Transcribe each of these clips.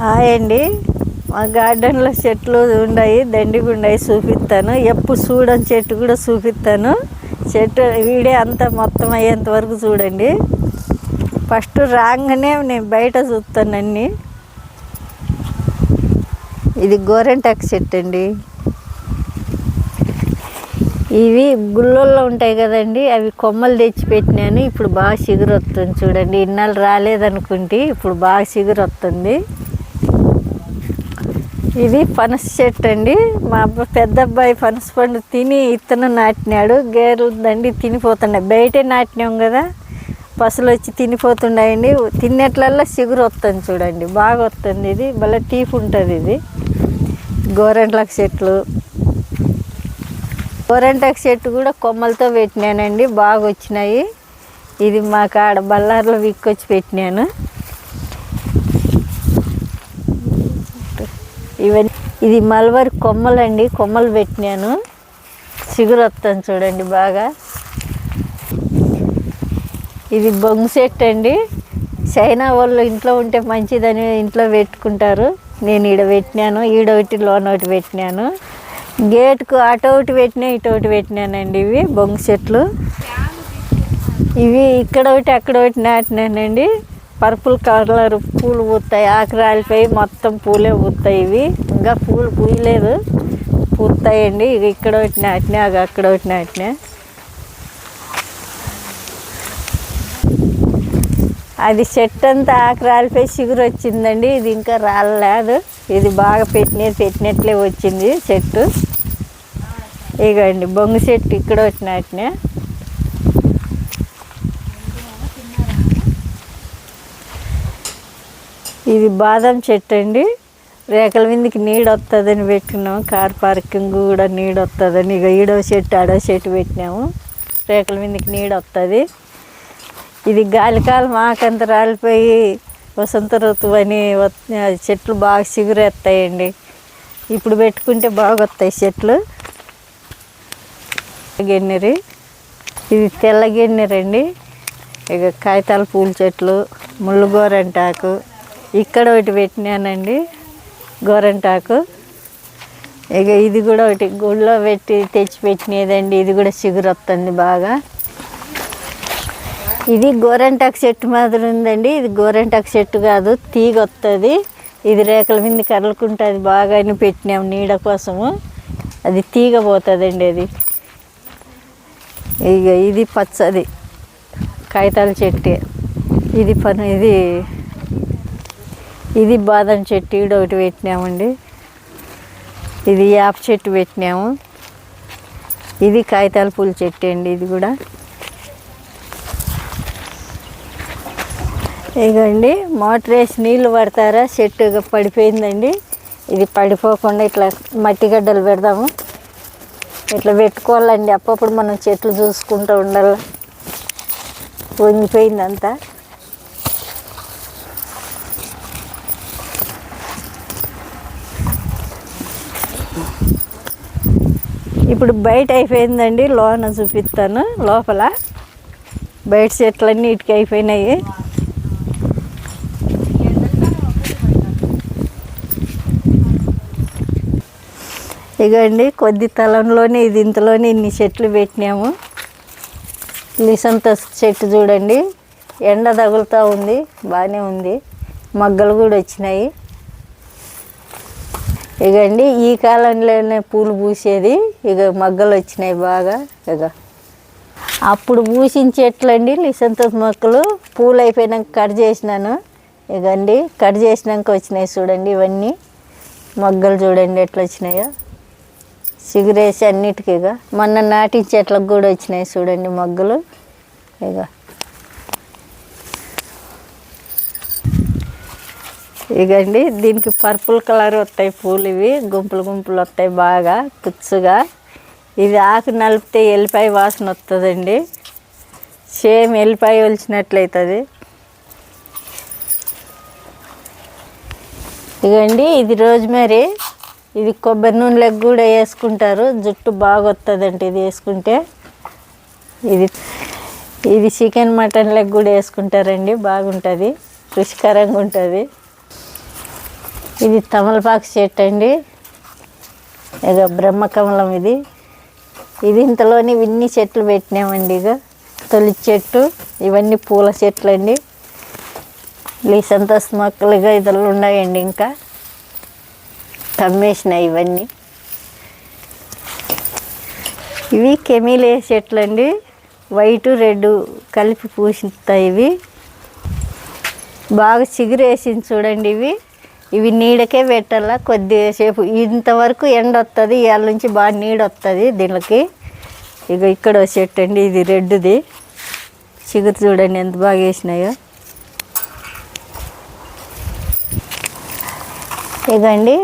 Hi అండి. మా గార్డెన్లో చెట్లు ఉన్నాయి, దండిగా ఉన్నాయి, చూపిస్తాను. ఎప్పుడు చూడని చెట్టు కూడా చూపిస్తాను. చెట్టు వీడియో అంతా మొత్తం అయ్యేంత వరకు చూడండి. ఫస్ట్ రాగానే నేను బయట చూస్తాను అన్నీ. ఇది గోరెంటాకు చెట్టు అండి. ఇవి గుళ్ళల్లో ఉంటాయి కదండి, అవి కొమ్మలు తెచ్చి పెట్టినాను. ఇప్పుడు బాగా చిగురు వస్తుంది చూడండి. ఇన్నాళ్ళు రాలేదనుకుంటే ఇప్పుడు బాగా చిగురు వస్తుంది. ఇది పనస చెట్టు అండి. మా పెద్ద అబ్బాయి పనస పండు తిని ఇత్తనం నాటినాడు. గేరు దండి తినిపోతున్నాయి. బయటే నాటినాం కదా, పసలు వచ్చి తినిపోతున్నాయండి. తిన్నట్లల్లా చిగురు వస్తుంది చూడండి, బాగా వస్తుంది. ఇది భలే తీపి ఉంటుంది. ఇది గోరెంటాకు చెట్లు. గోరెంటాకు చెట్టు కూడా కొమ్మలతో పెట్టినానండి, బాగా వచ్చినాయి. ఇది మా కాడ బళ్ళార్లో విక్కొచ్చి పెట్టినాను. ఇవన్నీ ఇది మల్బరీ కొమ్మలండి, కొమ్మలు పెట్టినాను, చిగురు వస్తుంది చూడండి బాగా. ఇది బొంగు చెట్టు అండి. చైనా వాళ్ళు ఇంట్లో ఉంటే మంచిదని ఇంట్లో పెట్టుకుంటారు. నేను ఈడ పెట్టినాను, ఈడొకటి లోన ఒకటి పెట్టినాను. గేటుకు అటు ఒకటి పెట్టినా, ఇటు ఒకటి పెట్టినానండి. ఇవి బొంగు చెట్లు. ఇవి ఇక్కడ ఒకటి అక్కడ ఒకటి నాటినానండి. పర్పుల్ కలర్ పూలు పూస్తాయి, ఆకు రాలిపోయి మొత్తం పూలే పూస్తాయి. ఇవి ఇంకా పూలు పూయలేదు, పూస్తాయండి. ఇక ఇక్కడ ఒకటి నాటినా, అక్కడ ఒకటి నాటినా. అది చెట్టు అంతా ఆకు రాలిపోయి చిగురు వచ్చిందండి. ఇది ఇంకా రాలేదు. ఇది బాగా పెట్టినట్లే వచ్చింది చెట్టు. ఇగండి బొంగు చెట్టు ఇక్కడ ఒకటి నాటినా. ఇది బాదం చెట్టు అండి. రేకల మీదకి నీడ వస్తుందని పెట్టినాము. కార్ పార్కింగ్ కూడా నీడ వస్తుందని ఇక ఈడో చెట్టు ఆడో చెట్టు పెట్టినాము. రేకల మీదకి నీడ వస్తుంది. ఇది గాలికాలం ఆకంత రాలిపోయి వసంత ఋతువు అని చెట్లు బాగా చిగురేస్తాయండి. ఇప్పుడు పెట్టుకుంటే బాగా వస్తాయి చెట్లు. గెన్నెరి, ఇది తెల్ల గెన్నెరండి. ఇక కాగితాల పూల చెట్లు, ముళ్ళు గోరెంటాకు ఇక్కడ ఒకటి పెట్టినానండి, గోరెంటాకు. ఇక ఇది కూడా ఒకటి గుళ్ళో తెచ్చి పెట్టినదండి. ఇది కూడా చిగురు వస్తుంది బాగా. ఇది గోరెంటాకు చెట్టు మాదిరి ఉందండి. ఇది గోరెంటాకు చెట్టు కాదు, తీగ వస్తుంది. ఇది రేకల మీద కర్రలుకుంటుంది బాగా అని పెట్టినాము నీడ కోసము. అది తీగ పోతుందండి అది. ఇక ఇది పచ్చది కాగితాల చెట్టు. ఇది బాదం చెట్టు ఈడ ఒకటి పెట్టినామండి. ఇది యాప చెట్టు పెట్టినాము. ఇది కాగితాల పూల చెట్టు అండి. ఇది కూడా ఇగండి మోటార్ వేసి నీళ్ళు పడతారా, చెట్టు పడిపోయిందండి. ఇది పడిపోకుండా ఇట్లా మట్టి గడ్డలు పెడదాము. ఇట్లా పెట్టుకోవాలండి. అప్పుడప్పుడు మనం చెట్లు చూసుకుంటూ ఉండాలి. వంగిపోయిందంతా. ఇప్పుడు బయట అయిపోయిందండి, లోన చూపిస్తాను. లోపల బయట చెట్లన్నీ ఇటుకి అయిపోయినాయి. ఇగండి కొద్ది తలంలోనే ఇది ఇంతలోనే ఇన్ని చెట్లు పెట్టినాము. లిసంత చెట్టు చూడండి, ఎండ తగులుతూ ఉంది, బాగానే ఉంది. మొగ్గలు కూడా వచ్చినాయి. ఇగండి ఈ కాలంలోనే పూలు పూసేది. ఇక మొగ్గలు వచ్చినాయి బాగా. ఇక అప్పుడు పూసిన చెట్లు అండి లిసంత మొక్కలు. పూలు అయిపోయినాక కట్ చేసినాను. ఇగండి కట్ చేసినాక వచ్చినాయి చూడండి. ఇవన్నీ మొగ్గలు చూడండి ఎట్లా వచ్చినాయో. చిగురేసి అన్నిటికీ ఇక మొన్న నాటిన చెట్లకు కూడా వచ్చినాయి చూడండి మొగ్గలు. ఇగండి దీనికి పర్పుల్ కలర్ వస్తాయి పూలు. ఇవి గుంపులు గుంపులు వస్తాయి బాగా కుచ్చుగా. ఇది ఆకు నలిపితే ఎల్లిపాయ వాసన వస్తుందండి. సేమ్ ఎల్లిపాయ ఒలిచినట్లయితుంది. ఇగండి ఇది రోజ్మెరీ. ఇది కొబ్బరి నూనెలకు కూడా వేసుకుంటారు, జుట్టు బాగా వస్తుందండి ఇది వేసుకుంటే. ఇది చికెన్ మటన్లకు కూడా వేసుకుంటారండి, బాగుంటుంది, రుచికరంగా ఉంటుంది. ఇది తమలపాకు చెట్టు అండి, ఇక బ్రహ్మకమలం ఇది. ఇంతలోని ఇన్ని చెట్లు పెట్టినామండి. ఇక తొలి చెట్టు, ఇవన్నీ పూల చెట్లు అండి. లీసంతస్ మొక్కలుగా ఇతలు ఉన్నాయండి. ఇంకా కమ్మేసినాయి ఇవన్నీ. ఇవి కెమిలే చెట్లు అండి, వైట్ రెడ్ కలిపి పూసిస్తాయి. ఇవి బాగా చిగురు వేసింది చూడండి. ఇవి నీడకే పెట్టాలా కొద్దిసేపు. ఇంతవరకు ఎండ వస్తుంది, ఇవాళ నుంచి బాగా నీడ వస్తుంది దీనికి. ఇక ఇక్కడ చెట్టు అండి, ఇది రెడ్ది. చిగురు చూడండి ఎంత బాగా వేసినాయో. ఇదండి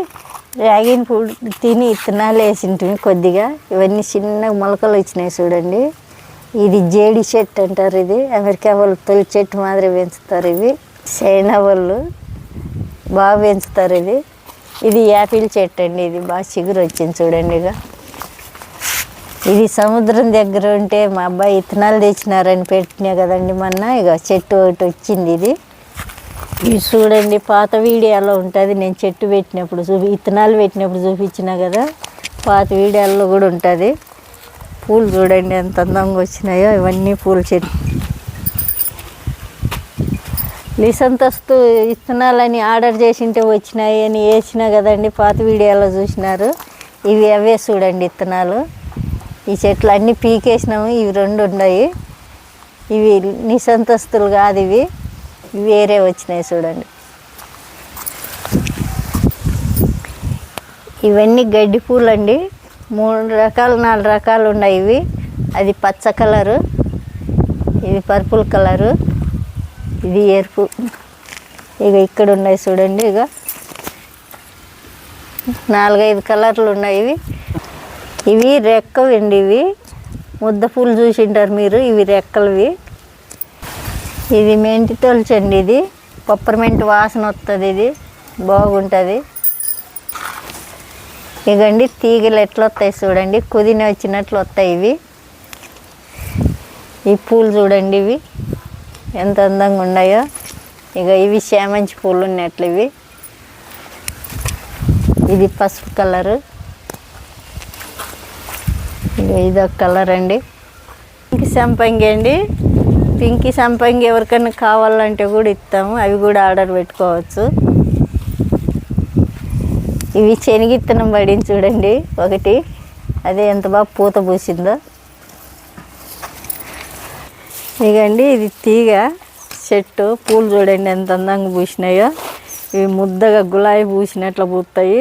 డ్రాగన్ ఫ్రూట్ తిని ఇత్తనాలు వేసింటివి కొద్దిగా. ఇవన్నీ చిన్న మొలకలు వచ్చినాయి చూడండి. ఇది జేడి చెట్టు అంటారు. ఇది అమెరికా వాళ్ళు తొలి చెట్టు మాదిరి పెంచుతారు. ఇవి చైనా వాళ్ళు బాగా పెంచుతారు. ఇది యాపిల్ చెట్టు అండి. ఇది బాగా చిగురు వచ్చింది చూడండి. ఇది సముద్రం దగ్గర ఉంటే మా అబ్బాయి ఇత్తనాలు తెచ్చినారని పెట్టినా కదండి మొన్న. ఇక చెట్టు ఒకటి వచ్చింది. ఇది చూడండి, పాత వీడియోలో ఉంటుంది. నేను చెట్టు పెట్టినప్పుడు ఇత్తనాలు పెట్టినప్పుడు చూపించినా కదా, పాత వీడియోలో కూడా ఉంటుంది. పూలు చూడండి ఎంత అందంగా వచ్చినాయో. ఇవన్నీ పూల చెట్టు. లిసంతస్తు ఇత్తనాలని ఆర్డర్ చేసింటే వచ్చినాయి అని వేసినా కదండి, పాత వీడియోలో చూసినారు. ఇవి అవే చూడండి ఇత్తనాలు. ఈ చెట్లు అన్నీ పీకేసినాము. ఇవి 2 ఉన్నాయి. ఇవి నిసంతస్తులు కాదు, ఇవి వేరే వచ్చినాయి చూడండి. ఇవన్నీ గడ్డి పూలు అండి. 3 రకాలు 4 రకాలు ఉన్నాయి. ఇవి అది పచ్చ కలరు, ఇది పర్పుల్ కలరు, ఇది ఎరుపు. ఇక ఇక్కడ ఉన్నాయి చూడండి. ఇక 4-5 కలర్లు ఉన్నాయి. ఇవి రెక్కవి అండి. ఇవి ముద్ద పూలు చూసింటారు మీరు. ఇవి రెక్కలవి. ఇది మెంతి తొలచండి. ఇది పప్పర్మెంట్ వాసన వస్తుంది. ఇది బాగుంటుంది. ఇగండి తీగలు ఎట్లా వస్తాయి చూడండి, కుదిన వచ్చినట్లు వస్తాయి. ఈ పూలు చూడండి, ఇవి ఎంత అందంగా ఉన్నాయో. ఇక ఇవి చామంతి పూలు ఉన్నట్లు. ఇది పసుపు కలరు. ఇక ఇదొక కలర్ అండి. పింక్ సంపంగి అండి. పింక్ సంపంగి ఎవరికైనా కావాలంటే కూడా ఇస్తాము. అవి కూడా ఆర్డర్ పెట్టుకోవచ్చు. ఇవి శనగిత్తనం పడింది చూడండి ఒకటి. అదే ఎంత బాగా పూత పూసిందో. ఇకండి ఇది తీగ చెట్టు. పూలు చూడండి ఎంత అందంగా పూసినాయో. ఇవి ముద్దగా గులాబీ పూసినట్లు పూస్తాయి.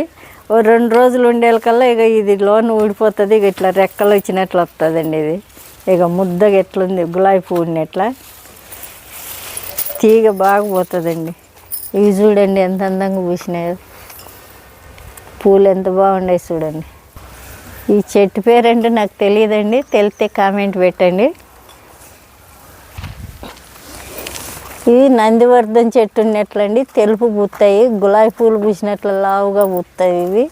2 రోజులు ఉండేకల్లా ఇక ఇది లోన్ ఊడిపోతుంది. ఇక ఇట్లా రెక్కలు వచ్చినట్లు వస్తుందండి. ఇది ఇక ముద్దగా ఎట్లుంది గులాబీ పువ్వున్నట్లా. తీగ బాగా పోతుందండి. ఇవి చూడండి ఎంత అందంగా పూసినాయో. పూలు ఎంత బాగున్నాయి చూడండి. ఈ చెట్టు పేరంటే నాకు తెలియదండి, తెలిస్తే కామెంట్ పెట్టండి. ఇవి నందివర్ధన చెట్టు ఉన్నట్లండి. తెలుపు పూస్తాయి, గులాబీ పూలు పూసినట్లు లావుగా పూస్తాయి. ఇవి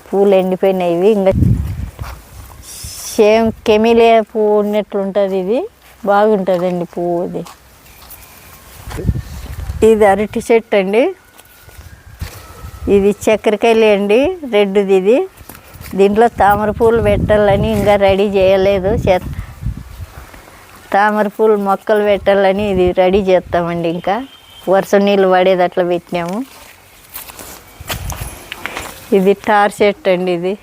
పూలు ఎండిపోయినాయి. ఇవి ఇంకా సేమ్ కెమిలే పువ్వు ఉన్నట్లు ఉంటుంది. ఇది బాగుంటుందండి పువ్వు. ఇది అరటి చెట్టు అండి. ఇది చక్కెరకాయలు అండి, రెడ్ది. దీంట్లో తామర పూలు పెట్టాలని ఇంకా రెడీ చేయలేదు. తామర పూలు మొక్కలు పెట్టాలని ఇది రెడీ చేస్తామండి. ఇంకా వర్షం నీళ్ళు పడేది అట్లా పెట్టినాము. ఇది టార్ చెట్టు అండి.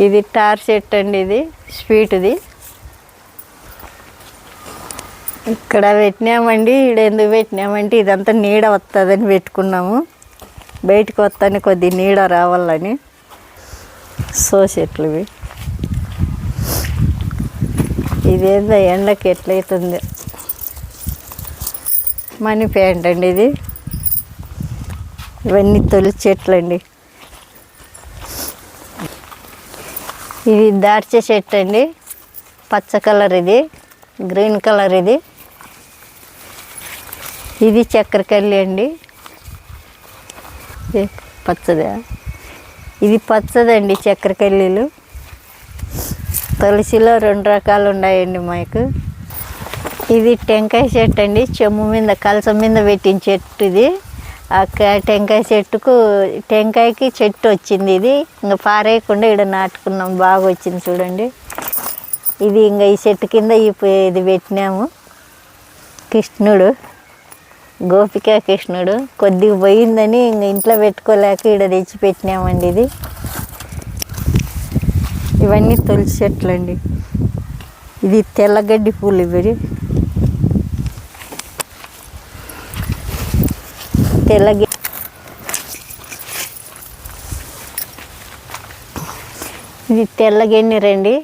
ఇది టార్ చెట్టు అండి. ఇది స్వీట్ది. ఇక్కడ పెట్టినామండి. ఇక్కడ ఎందుకు పెట్టినామంటే ఇదంతా నీడ వస్తుందని పెట్టుకున్నాము. బయటకు వస్తానే కొద్ది నీడ రావాలని. సో చెట్లు ఇవి. ఇదేందో ఎండకి ఎట్లయితుంది. మనీ ప్యాంట్ అండి ఇది. ఇవన్నీ తొలి చెట్లు అండి. ఇది దార్చే చెట్టు అండి. పచ్చ కలర్, ఇది గ్రీన్ కలర్. ఇది చక్కెరకల్లి అండి. పచ్చదా? ఇది పచ్చదండి చక్కెరకల్లీలు. తులసిలో 2 రకాలు ఉన్నాయండి మాకు. ఇది టెంకాయ చెట్టు అండి. చెమ్ము మీద కలసం మీద పెట్టిన చెట్టు ఇది. టెంకాయ చెట్టుకు టెంకాయకి చెట్టు వచ్చింది. ఇది ఇంకా పారేయకుండా ఇక్కడ నాటుకున్నాం, బాగా వచ్చింది చూడండి. ఇది ఇంకా ఈ చెట్టు కింద ఇది పెట్టినాము. కృష్ణుడు, గోపికా కృష్ణుడు కొద్దిగా పోయిందని ఇంక ఇంట్లో పెట్టుకోలేక ఇక్కడ తెచ్చి పెట్టినామండి. ఇవన్నీ తులసి చెట్లు అండి. ఇది తెల్లగడ్డి పూలు. ఇవి ఇది తెల్లగెన్ని రండి.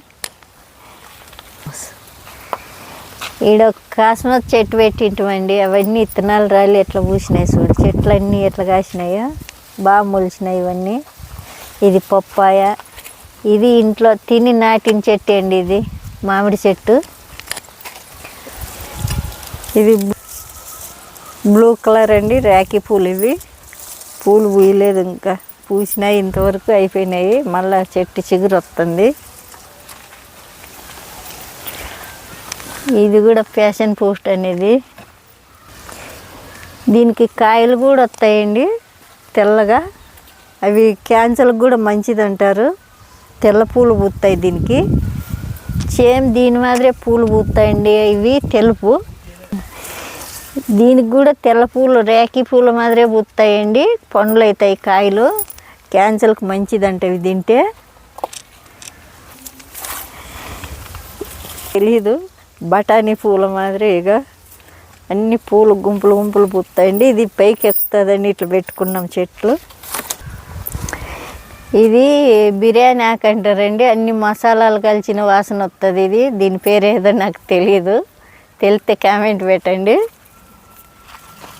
ఈడ కాస్మత్ చెట్టు పెట్టింటామండి. అవన్నీ ఇత్తనాలు రాలి ఎట్లా పూసినాయి చూడు. చెట్లు అన్నీ ఎట్లా కాసినాయో బాగా మొలిచినాయి ఇవన్నీ. ఇది పప్పాయ. ఇది ఇంట్లో తిని నాటిన చెట్టు అండి. ఇది మామిడి చెట్టు. ఇది బ్లూ కలర్ అండి, రేఖీ పూలు. ఇవి పూలు పూయలేదు, ఇంకా పూసినాయి ఇంతవరకు అయిపోయినాయి. మళ్ళీ చెట్టు చిగురు వస్తుంది. ఇది కూడా ప్యాషన్ ఫ్రూట్ అనేది. దీనికి కాయలు కూడా వస్తాయండి తెల్లగా. అవి క్యాన్సర్కి కూడా మంచిది అంటారు. తెల్ల పూలు పూస్తాయి దీనికి. సేమ్ దీని మాదిరే పూలు పూస్తాయండి. ఇవి తెలుపు. దీనికి కూడా తెల్ల పూలు రేఖీ పూల మాదిరే పూస్తాయండి. పండ్లు అవుతాయి, కాయలు. క్యాన్సర్కి మంచిదంట ఇవి తింటే. తెలీదు. బఠానీ పూల మాదిరి ఇక అన్ని పూలు గుంపులు గుంపులు పూస్తాయండి. ఇది పైకి ఎక్కుతుందండి. ఇట్లా పెట్టుకున్నాం చెట్లు. ఇది బిర్యానీ ఆకు అంటారండి. అన్ని మసాలాలు కలిసిన వాసన వస్తుంది. దీని పేరు ఏదో నాకు తెలియదు, తెలిస్తే కామెంట్ పెట్టండి.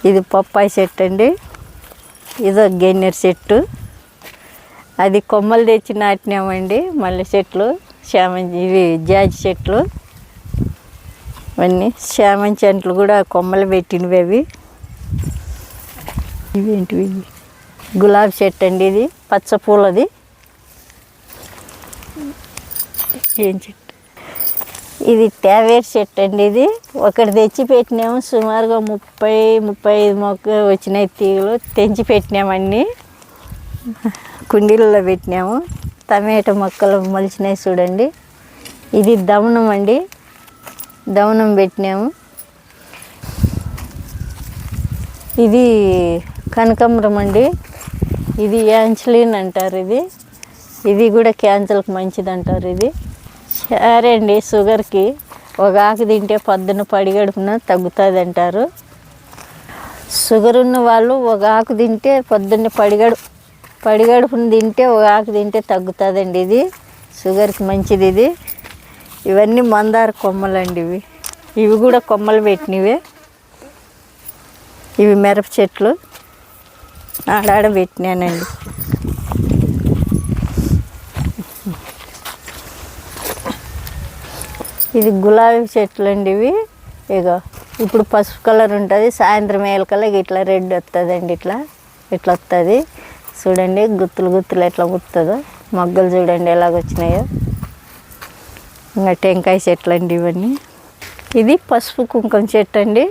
ఇది పప్పాయి చెట్టు అండి. ఇదో గెన్నెర చెట్టు. అది కొమ్మలు తెచ్చి నాటినామండి. మల్లె చెట్లు, ఇవి జాజి చెట్లు. ఇవన్నీ చామంతి చెట్లు కూడా కొమ్మలు పెట్టినవి. అవి ఇవేంటివి? గులాబీ చెట్టు అండి. ఇది పచ్చ పూలది. ఏం చెట్టు? ఇది టేవేర్ చెట్టు అండి. ఇది ఒకటి తెచ్చి పెట్టినాము. సుమారుగా 30-35 మొక్క వచ్చినాయి తీగలు. తెంచి పెట్టినామన్నీ కుండీలలో పెట్టినాము. టమాటా మొక్కలు మొలిచినాయి చూడండి. ఇది దమనం అండి. దమనం పెట్టినాము. ఇది కనకాంబరం అండి. ఇది యాంచలిన్ అంటారు. ఇది కూడా క్యాన్సర్కి మంచిది అంటారు. ఇది సరే అండి. షుగర్కి ఒక ఆకు తింటే పొద్దున్న పడిగడుపున తగ్గుతుంది అంటారు. షుగర్ ఉన్న వాళ్ళు ఒక ఆకు తింటే పొద్దున్న పడిగడుపున తింటే ఒక ఆకు తింటే తగ్గుతుందండి. ఇది షుగర్కి మంచిది. ఇవన్నీ మందార కొమ్మలండి. ఇవి కూడా కొమ్మలు పెట్టినవే. ఇవి మిరప చెట్లు ఆడాడ పెట్టినానండి. ఇది గులాబీ చెట్లు అండి. ఇక ఇప్పుడు పసుపు కలర్ ఉంటుంది. సాయంత్రం ఏలకల్లా ఇట్లా రెడ్ వస్తుందండి. ఇట్లా వస్తుంది చూడండి. గుత్తులు గుత్తులు ఎట్లా గుర్తుందో. మొగ్గలు చూడండి ఎలాగొచ్చినాయో. ఇంకా టెంకాయ చెట్లు అండి ఇవన్నీ. ఇది పసుపు కుంకుమ చెట్టు అండి.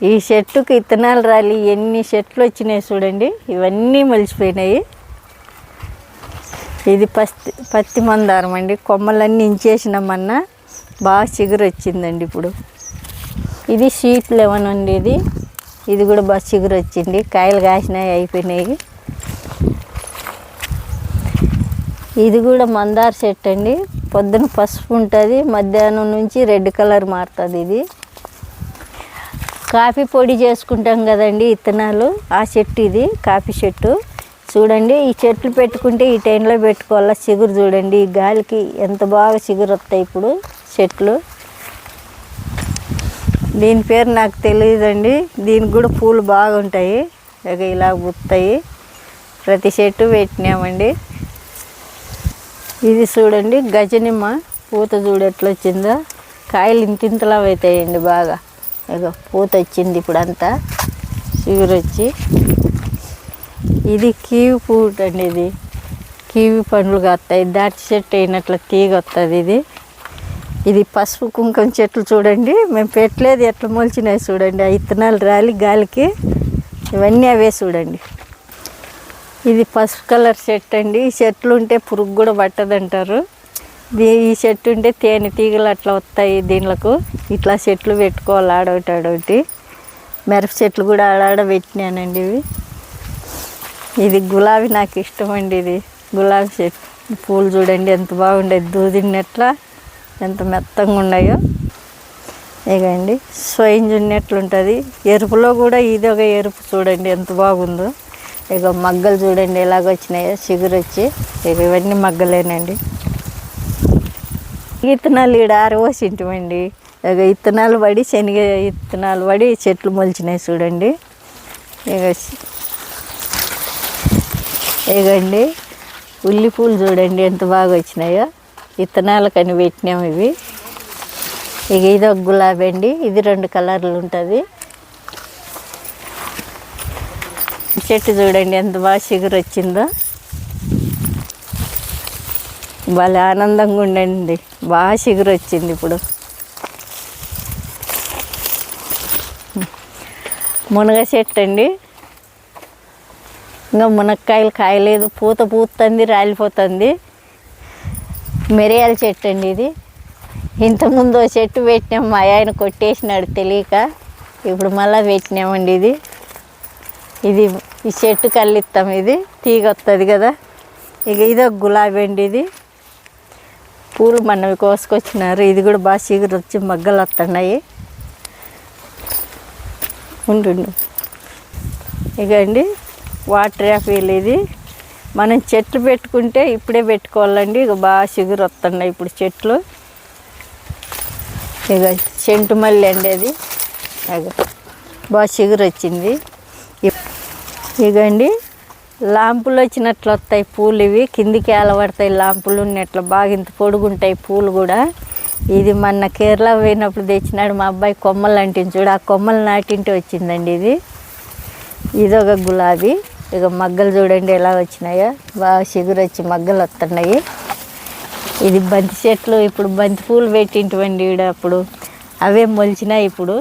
ఈ చెట్టుకి ఇత్తనాలు రాలి ఎన్ని చెట్లు వచ్చినాయి చూడండి. ఇవన్నీ మొలిచిపోయినాయి. ఇది పత్తి మందారం అండి. కొమ్మలన్నీ ఇంచేసినామన్నా బాగా చిగురు వచ్చిందండి ఇప్పుడు. ఇది స్వీట్ లెమన్ అండి. ఇది కూడా బాగా చిగురు వచ్చింది. కాయలు కాసినాయి, అయిపోయినాయి. ఇది కూడా మందార చెట్టు అండి. పొద్దున పసుపు ఉంటుంది, మధ్యాహ్నం నుంచి రెడ్ కలర్ మారుతుంది. ఇది కాఫీ పొడి చేసుకుంటాం కదండి ఇత్తనాలు, ఆ చెట్టు. ఇది కాఫీ చెట్టు చూడండి. ఈ చెట్లు పెట్టుకుంటే ఈ టైంలో పెట్టుకోవాలా. చిగురు చూడండి. ఈ గాలికి ఎంత బాగా చిగురు వస్తాయి ఇప్పుడు చెట్లు. దీని పేరు నాకు తెలియదండి. దీనికి కూడా పూలు బాగుంటాయి. ఇలా పూస్తాయి. ప్రతి చెట్టు పెట్టినామండి. ఇది చూడండి గజనిమ్మ పూత చూడు ఎట్లా వచ్చిందో. కాయలు ఇంతింతలా అవుతాయండి బాగా. ఇక పూత వచ్చింది ఇప్పుడు అంతా చిగురు వచ్చి. ఇది కివి పూట అండి. ఇది కివి పండ్లు కాస్తాయి. దాటి చెట్టు అయినట్ల తీగ వస్తుంది. ఇది పసుపు కుంకుమ చెట్లు చూడండి. మేము పెట్టలేదు ఎట్లా మొలిచినాయి చూడండి. ఆ ఇత్తనాలు రాలి గాలికి ఇవన్నీ అవే చూడండి. ఇది పసుపు కలర్ చెట్టు అండి. ఈ చెట్లు ఉంటే పురుగు కూడా పట్టదంటారు. ఈ చెట్టు ఉంటే తేనె తీగలు అట్లా వస్తాయి దీనిలకు. ఇట్లా చెట్లు పెట్టుకోవాలి ఆడొకటి ఆడొకటి. మిరప చెట్లు కూడా ఆడాడ పెట్టినానండి ఇవి. ఇది గులాబీ నాకు ఇష్టం అండి. ఇది గులాబీ చెట్టు పూలు చూడండి ఎంత బాగుండేది, దూదిన్నట్లా ఎంత మెత్తంగా ఉన్నాయో. ఇగండి స్వయం చున్నట్లుంటుంది. ఎరుపులో కూడా ఇది ఒక ఎరుపు చూడండి ఎంత బాగుందో. ఇక మగ్గలు చూడండి ఎలాగ వచ్చినాయో చిగురు వచ్చి. ఇక ఇవన్నీ మగ్గలేనండి. విత్తనాలు ఈడ ఆరవోసింటివండి. ఇక విత్తనాలు పడి శనగ విత్తనాలు పడి చెట్లు మొలిచినాయి చూడండి. ఇగండి ఉల్లి పూలు చూడండి ఎంత బాగా వచ్చినాయో. విత్తనాలకని పెట్టినాము ఇవి. ఇక ఇది ఒక గులాబీ అండి. ఇది 2 కలర్లు ఉంటుంది. చెట్టు చూడండి ఎంత బాగా చిగురు వచ్చిందో. భలే ఆనందంగా ఉండండి, బాగా చిగురు వచ్చింది. ఇప్పుడు మునగ చెట్టు అండి. ఇంకా మునక్కాయలు కాయలేదు, పూత పూస్తుంది, రాలిపోతుంది. మిరియాల చెట్టు అండి ఇది. ఇంతకుముందు చెట్టు పెట్టినాం, మా ఆయన కొట్టేసినాడు తెలియక. ఇప్పుడు మళ్ళీ పెట్టినామండి ఇది. ఇది ఈ చెట్టు కల్లిస్తాం, ఇది తీగ వస్తుంది కదా. ఇక ఇది ఒక గులాబీ అండి. ఇది పూలు మనవి కోసుకొచ్చినారు. ఇది కూడా బాగా చిగురు వచ్చి మగ్గలు వస్తున్నాయి. ఉండు ఇక అండి వాటర్ యాపిల్. ఇది మనం చెట్లు పెట్టుకుంటే ఇప్పుడే పెట్టుకోవాలండి. ఇక బాగా చిగురు వస్తున్నాయి ఇప్పుడు చెట్లు. ఇక చెంటు మల్లి అండి అది. ఇక బాగా చిగురు వచ్చింది. ఇగండి లాంపులు వచ్చినట్లు వస్తాయి పూలు. ఇవి కిందికి ఏలబడతాయి లాంపులు ఉన్నట్లు. బాగా ఇంత పొడుగుంటాయి పూలు కూడా. ఇది మొన్న కేరళ పోయినప్పుడు తెచ్చినాడు మా అబ్బాయి. కొమ్మలు అంటించి చూడు, ఆ కొమ్మలు నాటింటే వచ్చిందండి ఇది. ఇది ఒక గులాబీ. ఇక మగ్గలు చూడండి ఎలా వచ్చినాయో, బాగా చిగురు వచ్చి మగ్గలు వస్తున్నాయి. ఇది బంతి చెట్లు. ఇప్పుడు బంతి పూలు పెట్టింటివండి ఈడ. అప్పుడు అవే మొలిచినాయి. ఇప్పుడు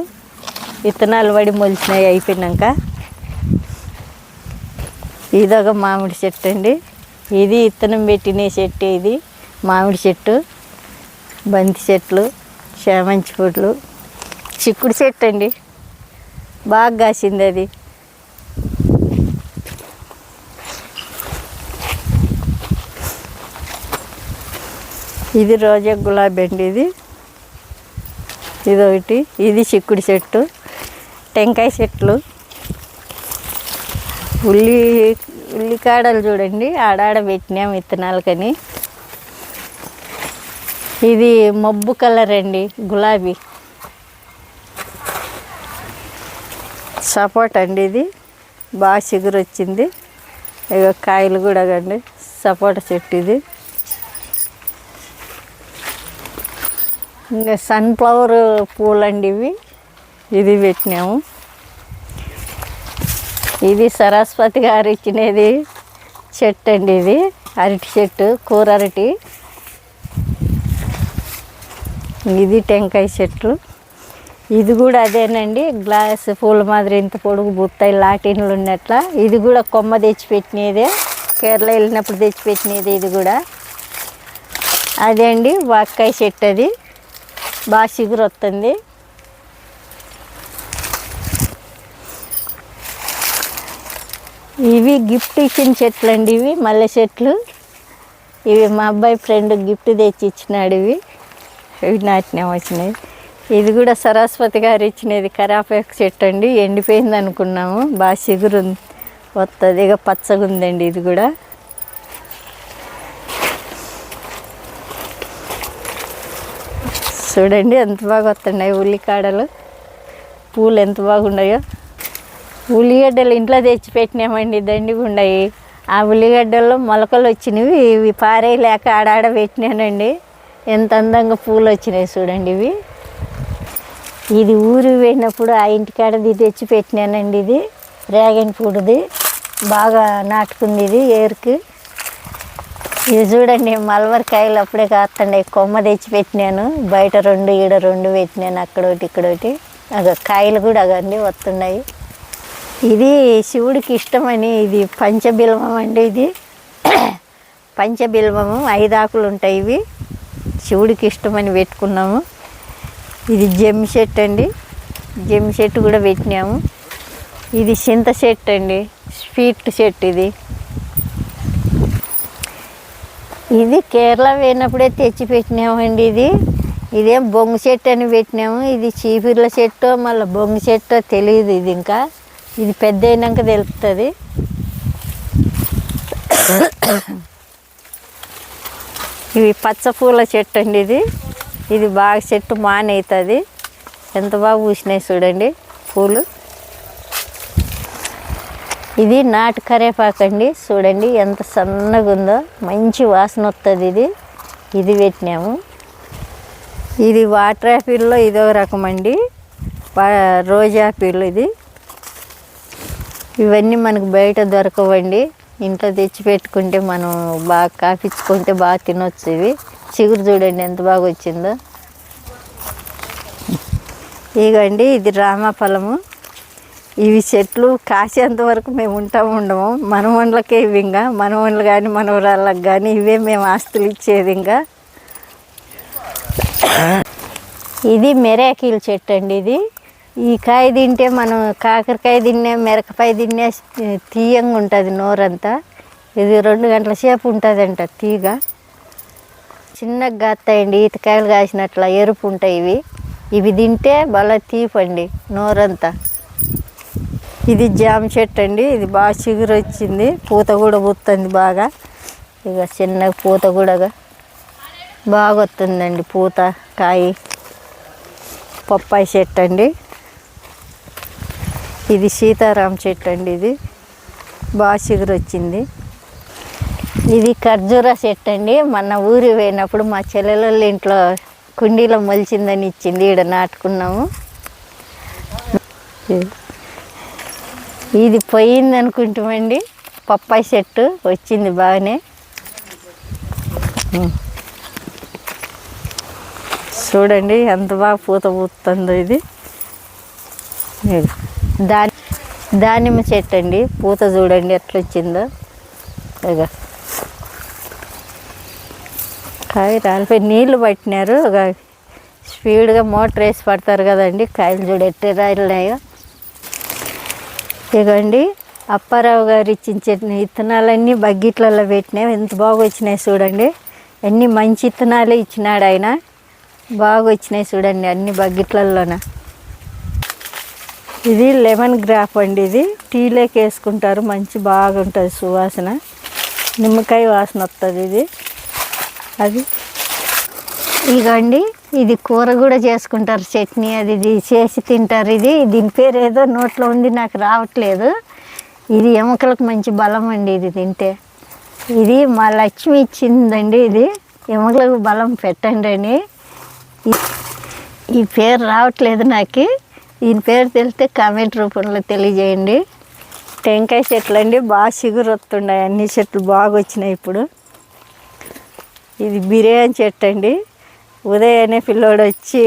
విత్తనాలు పడి మొలిచినాయి అయిపోయినాక. ఇదొక మామిడి చెట్టు అండి. ఇది విత్తనం పెట్టిన చెట్టు. ఇది మామిడి చెట్టు, బంతి చెట్లు, చామంతి పూలు, చిక్కుడు చెట్టు అండి. బాగా కాసింది అది. ఇది రోజా గులాబీ అండి. ఇదొకటి. ఇది చిక్కుడు చెట్టు, టెంకాయ చెట్లు, ఉల్లికాడలు చూడండి ఆడాడ పెట్టినాం విత్తనాలకని. ఇది మబ్బు కలర్ అండి గులాబీ. సపోటా అండి. ఇది బాగా చిగురు వచ్చింది. ఇక కాయలు కూడా అండి. సపోటా చెట్టు ఇది. ఇంకా సన్ఫ్లవర్ పూలండి ఇవి. ఇది పెట్టినాము. ఇది సరస్వతి గారు ఇచ్చినది చెట్టు అండి. ఇది అరటి చెట్టు, కూర అరటి. ఇది టెంకాయ చెట్లు. ఇది కూడా అదేనండి, గ్లాస్ పూల మాదిరి ఇంత పొడుగు బుత్తాయి లాటిన్లు ఉన్నట్ల. ఇది కూడా కొమ్మ తెచ్చిపెట్టినదే, కేరళ వెళ్ళినప్పుడు తెచ్చిపెట్టినది. ఇది కూడా అదే అండి వాక్కాయ చెట్టు. అది బాగా చిగురు వస్తుంది. ఇవి గిఫ్ట్ ఇచ్చిన చెట్లు అండి. ఇవి మల్లె చెట్లు. ఇవి మా అబ్బాయి ఫ్రెండ్ గిఫ్ట్ తెచ్చి ఇచ్చినాడు. ఇవి నాటినే వచ్చినాయి. ఇది కూడా సరస్వతి గారు ఇచ్చినది కరాపేకు చెట్టు అండి. ఎండిపోయింది అనుకున్నాము, బాగా చిగురు వస్తుంది. ఇక పచ్చగా ఉందండి ఇది కూడా. చూడండి ఎంత బాగా వస్తున్నాయి ఉల్లికాడలు, పూలు ఎంత బాగున్నాయో. ఉల్లిగడ్డలు ఇంట్లో తెచ్చి పెట్టినామండి, దండిగా ఉన్నాయి. ఆ ఉల్లిగడ్డల్లో మొలకలు వచ్చినవి. ఇవి పారేయలేక ఆడాడ పెట్టినానండి. ఎంత అందంగా పూలు వచ్చినాయి చూడండి ఇవి. ఇది ఊరు పోయినప్పుడు ఆ ఇంటికాడది తెచ్చి పెట్టినానండి. ఇది డ్రాగన్ ఫ్రూట్ది, బాగా నాటుకుంది ఇది ఏరుకి. ఇది చూడండి మలవరకాయలు అప్పుడే కాస్తున్నాయి. కొమ్మ తెచ్చి పెట్టినాను. బయట 2 ఈడ 2 పెట్టినాను, అక్కడొకటి ఇక్కడొకటి. కాయలు కూడా అగండి వస్తున్నాయి. ఇది శివుడికి ఇష్టమని ఇది పంచబిల్వం అండి. ఇది పంచబిల్వము 5 ఆకులు ఉంటాయి. ఇవి శివుడికి ఇష్టమని పెట్టుకున్నాము. ఇది జమ్మి చెట్టు అండి, జమ్మి చెట్టు కూడా పెట్టినాము. ఇది చింత చెట్టు అండి, స్వీట్ చెట్టు. ఇది కేరళ పోయినప్పుడే తెచ్చి పెట్టినామండి. ఇదేం బొంగు చెట్టు అని పెట్టినాము. ఇది చీపిర్ల చెట్టు మళ్ళీ బొంగు చెట్టు తెలియదు. ఇది ఇంకా ఇది పెద్ద అయినాక తెలుస్తుంది. ఇవి పచ్చపూల చెట్టు అండి. ఇది బాగా చెట్టు మానవుతుంది. ఎంత బాగా పూసినాయి చూడండి పూలు. ఇది నాటు కరేపాకు అండి, చూడండి ఎంత సన్నగా ఉందో, మంచి వాసన వస్తుంది. ఇది పెట్టినాము. ఇది వాటర్ యాపిల్లో ఇదో రకం అండి, రోజ్ యాపిల్. ఇవన్నీ మనకు బయట దొరకవండి, ఇంట్లో తెచ్చి పెట్టుకుంటే మనం బాగా కాపించుకుంటే బాగా తినొచ్చు. ఇవి చిగురు చూడండి ఎంత బాగా వచ్చిందో. ఇగండి ఇది రామఫలము. ఇవి చెట్లు కాసేంత వరకు మేము ఉండము. మనవన్లకే ఇవి, ఇంకా మనవన్లు కానీ మనవరాళ్ళకి కానీ ఇవే మేము ఆస్తులు ఇచ్చేది. ఇంకా ఇది మెరాకిల్ చెట్టు అండి. ఈ కాయ తింటే మనం కాకరకాయ తిన్నా మిరపకాయ తిన్నా తీయంగా ఉంటుంది నోరంతా. ఇది 2 గంటల సేపు ఉంటుందంట తీగ. చిన్నగా కాస్తాయండి, ఈతకాయలు కాసినట్ల ఎరుపు ఉంటాయి. ఇవి తింటే బాగా తీపండి నోరంతా. ఇది జామ చెట్టు అండి. ఇది బాగా చిగురు వచ్చింది, పూత కూడా పూస్తుంది బాగా. ఇక చిన్నగా పూత కూడా బాగా వస్తుందండి, పూత కాయ. పప్పాయి చెట్టు అండి. ఇది సీతారాం చెట్టు అండి. ఇది బాగా చిగురు వచ్చింది. ఇది ఖర్జూర చెట్టు అండి. మొన్న ఊరి పోయినప్పుడు మా చెల్లెళ్ళ ఇంట్లో కుండీలో మొలిచిందని ఇచ్చింది, ఇక్కడ నాటుకున్నాము. ఇది పోయింది అనుకుంటామండి, పప్పాయి చెట్టు వచ్చింది బాగానే. చూడండి ఎంత బాగా పూత పూస్తుందో. ఇది దానిమ్మ చెట్టు అండి, పూత చూడండి ఎట్లా వచ్చిందో. ఇక కాయ రాలిపోయి నీళ్ళు పట్టినారు. స్పీడ్గా మోటార్ వేసి పడతారు కదండి, కాయలు చూడ ఎట్టే రాలినాయో. ఇగండి అప్పారావు గారు ఇచ్చిన విత్తనాలన్నీ బకెట్లలో పెట్టినాయి, ఎంత బాగా వచ్చినాయి చూడండి. అన్నీ మంచి విత్తనాలే ఇచ్చినాడు ఆయన, బాగా వచ్చినాయి చూడండి అన్ని బకెట్లలోన. ఇది లెమన్ గ్రాప్ అండి. ఇది టీలోకి వేసుకుంటారు, మంచి బాగుంటుంది సువాసన, నిమ్మకాయ వాసన వస్తుంది. అది ఇగండి ఇది కూర కూడా చేసుకుంటారు, చట్నీ అది చేసి తింటారు. దీని పేరు ఏదో నోట్లో ఉంది, నాకు రావట్లేదు. ఇది ఎముకలకు మంచి బలం అండి, ఇది తింటే. ఇది మా లక్ష్మి ఇచ్చిందండి, ఇది ఎముకలకు బలం పెట్టండి అని. ఈ పేరు రావట్లేదు నాకు, దీని పేరు తెలిస్తే కామెంట్ రూపంలో తెలియజేయండి. టెంకాయ చెట్లు అండి, బాగా చిగురు వస్తున్నాయి, అన్ని చెట్లు బాగా వచ్చినాయి ఇప్పుడు. ఇది బిర్యానీ చెట్టు అండి, ఉదయాన్నే పిల్లోడు వచ్చి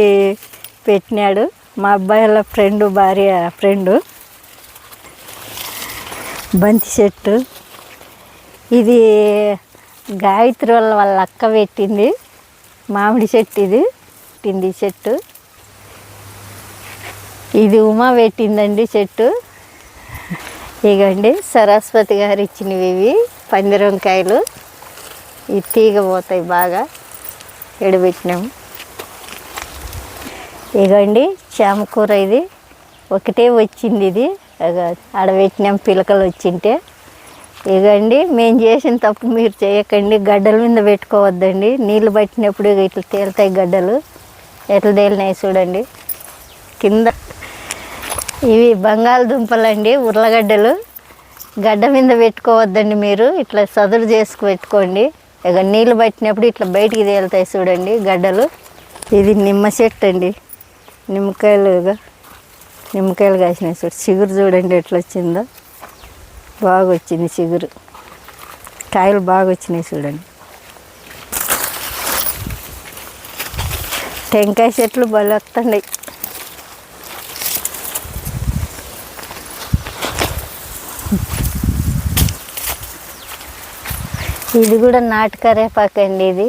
పెట్టినాడు, మా అబ్బాయి వాళ్ళ ఫ్రెండు భార్య ఫ్రెండు. బంతి చెట్టు, ఇది గాయత్రి వాళ్ళ అక్క పెట్టింది మామిడి చెట్టు. ఇది చెట్టు, ఇది ఉమా పెట్టిందండి చెట్టు. ఇగండి సరస్వతి గారు ఇచ్చినవి ఇవి పందిరంకాయలు, ఈ తీగ పోతాయి బాగా, ఎడబెట్టినాము. ఇగండి చామకూర, ఇది ఒకటే వచ్చింది, ఇది ఆడబెట్టినాం పిలకలు వచ్చింటే. ఇగండి మేము చేసిన తప్పు మీరు చేయకండి, గడ్డల మీద పెట్టుకోవద్దండి, నీళ్ళు పట్టినప్పుడు ఇట్లా తేలుతాయి గడ్డలు, ఎట్లా తేలినాయి చూడండి కింద. ఇవి బంగాళదుంపలండి, ఉర్లగడ్డలు, గడ్డ మీద పెట్టుకోవద్దండి మీరు, ఇట్లా సదురు చేసుకు పెట్టుకోండి. ఇక నీళ్ళు పట్టినప్పుడు ఇట్లా బయటికి తేలుతాయి చూడండి గడ్డలు. ఇది నిమ్మ చెట్టు అండి, నిమ్మకాయలు కాసినాయి చూడు, చిగురు చూడండి ఎట్లా వచ్చిందో, బాగా వచ్చింది చిగురు, కాయలు బాగా వచ్చినాయి చూడండి. టెంకాయ చెట్లు భలే వస్తున్నాయి. ఇది కూడా నాటు కరివేపాకు అండి.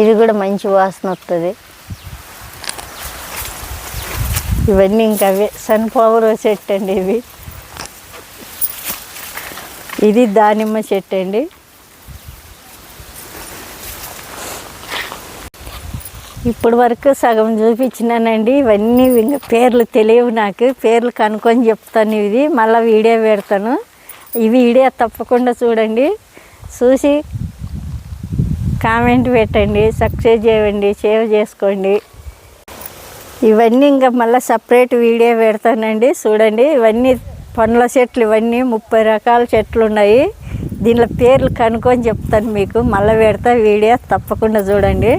ఇది కూడా మంచి వాసన వస్తుంది. ఇవన్నీ ఇంకా అవే సన్ఫ్లవర్ చెట్టు అండి. ఇది దానిమ్మ చెట్టు అండి. ఇప్పుడు వరకు సగం చూపించినానండి. ఇవన్నీ ఇంకా పేర్లు తెలియవు నాకు. పేర్లు కనుక్కొని చెప్తాను. ఇది మళ్ళీ వీడియో పెడతాను. ఈ వీడియో తప్పకుండా చూడండి. చూసి కామెంట్ పెట్టండి, సబ్స్క్రైబ్ చేయండి, సేవ్ చేసుకోండి. ఇవన్నీ ఇంకా మళ్ళీ సపరేట్ వీడియో పెడతానండి. చూడండి, ఇవన్నీ పండ్ల చెట్లు. ఇవన్నీ 30 రకాల చెట్లు ఉన్నాయి. దీనిలో పేర్లు కనుక్కొని చెప్తాను మీకు. మళ్ళీ పెడతా వీడియో, తప్పకుండా చూడండి.